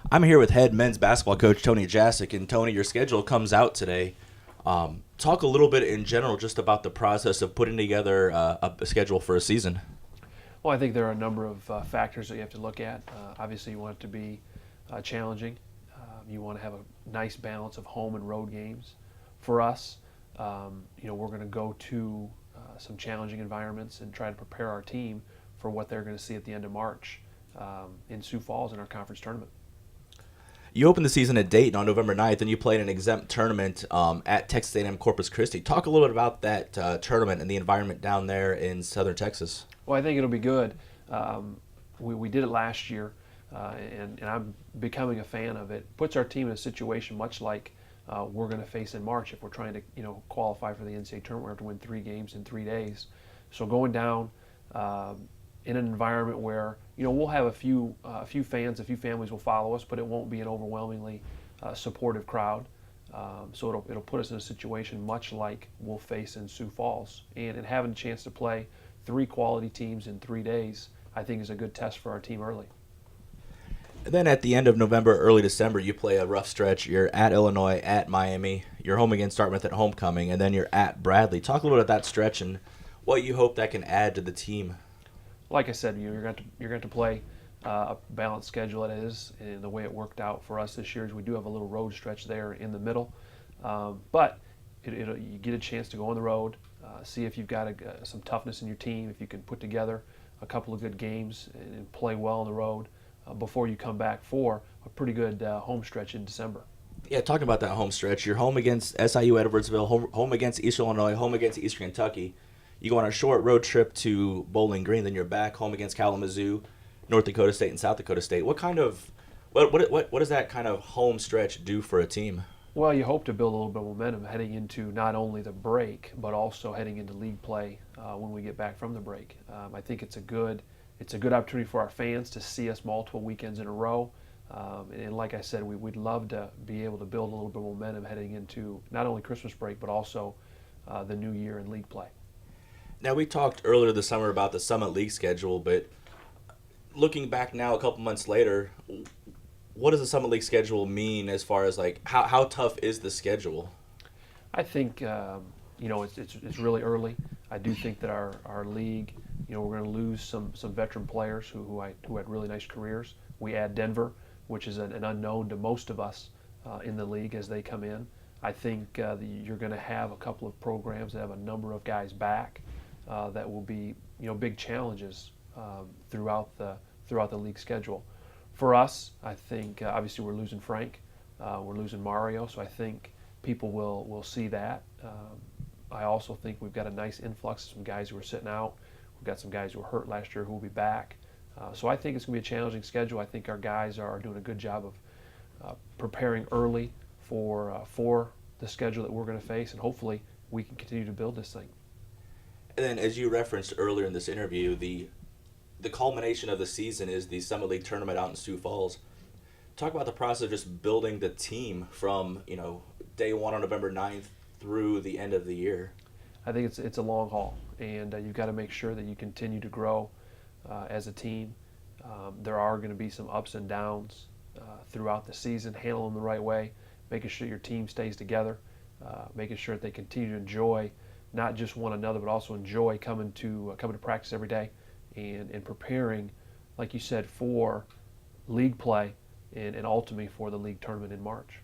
I'm here with head men's basketball coach Tony Jasic, and Tony, your schedule comes out today. Talk a little bit in general just about the process of putting together a schedule for a season. Well, I think there are a number of factors that you have to look at. Obviously, you want it to be challenging. You want to have a nice balance of home and road games. For us, we're going to go to some challenging environments and try to prepare our team for what they're going to see at the end of March in Sioux Falls in our conference tournament. You opened the season at Dayton on November 9th, and you played an exempt tournament at Texas A&M Corpus Christi. Talk a little bit about that tournament and the environment down there in southern Texas. Well, I think it'll be good. We did it last year, and I'm becoming a fan of it. Puts our team in a situation much like we're going to face in March if we're trying to qualify for the NCAA tournament. We have to win 3 games in 3 days. So going down in an environment where we'll have a few fans, a few families will follow us, but it won't be an overwhelmingly supportive crowd. So it'll put us in a situation much like we'll face in Sioux Falls, and having a chance to play 3 quality teams in 3 days, I think is a good test for our team early. And then at the end of November, early December, you play a rough stretch. You're at Illinois, at Miami. You're home against Dartmouth at homecoming, and then you're at Bradley. Talk a little bit about that stretch and what you hope that can add to the team. Like I said, you're going to play a balanced schedule. It is, and the way it worked out for us this year is we do have a little road stretch there in the middle, but you get a chance to go on the road, see if you've got some toughness in your team, if you can put together a couple of good games and play well on the road before you come back for a pretty good home stretch in December. Yeah, talking about that home stretch, you're home against SIU Edwardsville, home against Eastern Illinois, home against Eastern Kentucky. You go on a short road trip to Bowling Green, then you're back home against Kalamazoo, North Dakota State, and South Dakota State. What does that kind of home stretch do for a team? Well, you hope to build a little bit of momentum heading into not only the break, but also heading into league play when we get back from the break. I think it's a good opportunity for our fans to see us multiple weekends in a row. And like I said, we'd love to be able to build a little bit of momentum heading into not only Christmas break, but also the new year in league play. Now, we talked earlier this summer about the Summit League schedule, but looking back now a couple months later, what does the Summit League schedule mean as far as like how tough is the schedule? I think it's really early. I do think that our league, we're going to lose some veteran players who had really nice careers. We add Denver, which is an unknown to most of us in the league as they come in. I think you're going to have a couple of programs that have a number of guys back that will be big challenges throughout the league schedule. For us, I think obviously we're losing Frank, we're losing Mario, so I think people will see that. I also think we've got a nice influx of some guys who are sitting out. We've got some guys who were hurt last year who will be back. So I think it's going to be a challenging schedule. I think our guys are doing a good job of preparing early for the schedule that we're going to face, and hopefully we can continue to build this thing. And then, as you referenced earlier in this interview, the culmination of the season is the Summit League tournament out in Sioux Falls. Talk about the process of just building the team from day one on November 9th through the end of the year. I think it's a long haul, and you've got to make sure that you continue to grow as a team. There are going to be some ups and downs throughout the season. Handle them the right way, making sure your team stays together, making sure that they continue to enjoy not just one another, but also enjoy coming to practice every day and preparing, like you said, for league play and ultimately for the league tournament in March.